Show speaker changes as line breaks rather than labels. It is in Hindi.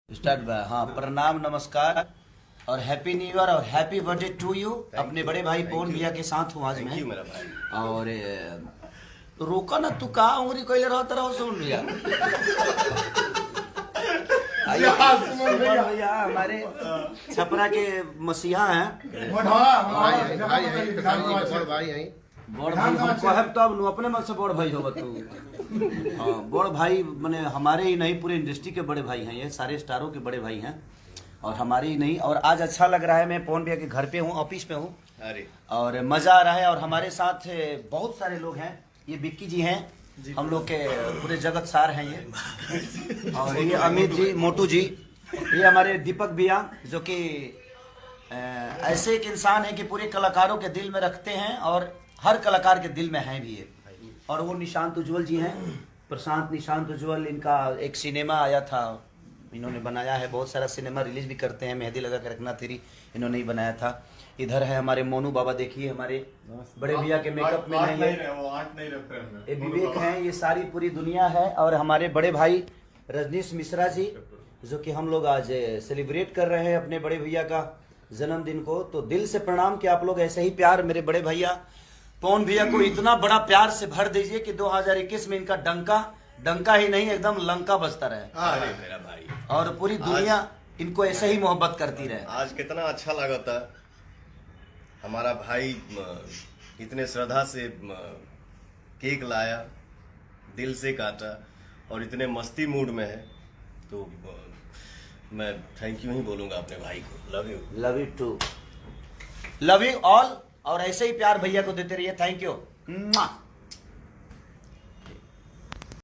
Start by. हाँ, प्रणाम, नमस्कार और हैप्पी न्यू ईयर और हैप्पी बर्थडे टू यू। अपने बड़े भाई पवन भैया के साथ हूँ आज मैं।
मेरा भाई।
और रोका ना, तू कहा उंगली कोई रहता रहो सुन भैया। सुमन भैया हमारे छपरा के मसीहा हैं। बड़ भाई हम कहब तब नु अपने मन से बड़ भाई होगा तू। हाँ, बड़ भाई माने हमारे ही नहीं पूरे इंडस्ट्री के बड़े भाई हैं, ये सारे स्टारों के बड़े भाई हैं और हमारे ही नहीं। और आज अच्छा लग रहा है, मैं पवन भैया के घर पे हूँ, ऑफिस पे हूँ और मजा आ रहा है। और हमारे साथ बहुत सारे लोग हैं, ये बिक्की जी हैं, हम लोग के पूरे जगत सार हैं ये। और ये अमित जी, मोटू जी, ये हमारे दीपक भैया जो कि ऐसे एक इंसान है कि पूरे कलाकारों के दिल में रखते हैं और हर कलाकार के दिल में हैं भी ये। और वो निशांत उज्ज्वल जी हैं, प्रशांत निशांत उज्ज्वल, इनका एक सिनेमा आया था, इन्होंने बनाया है। बहुत सारा सिनेमा रिलीज भी करते हैं, मेहंदी लगा के रखना तेरी इन्होंने ही बनाया था। इधर है हमारे मोनू बाबा, देखिए हमारे बड़े भैया के मेकअप में है ये विवेक हैं, ये सारी पूरी दुनिया है। और हमारे बड़े भाई रजनीश मिश्रा जी, जो कि हम लोग आज सेलिब्रेट कर रहे हैं अपने बड़े भैया का जन्मदिन को। तो दिल से प्रणाम कि आप लोग ऐसे ही प्यार मेरे बड़े भैया पवन भैया को इतना बड़ा प्यार से भर दीजिए कि 2021 में इनका डंका ही नहीं, एकदम लंका बजता रहे।
अरे मेरा भाई,
और पूरी दुनिया इनको ऐसे ही मोहब्बत करती रहे।
आज कितना अच्छा लगा था, हमारा भाई इतने श्रद्धा से केक लाया, दिल से काटा और इतने मस्ती मूड में है। तो मैं थैंक यू ही बोलूंगा अपने भाई को। Love you,
love you too, love you all. और ऐसे ही प्यार भैया को देते रहिए। Thank you.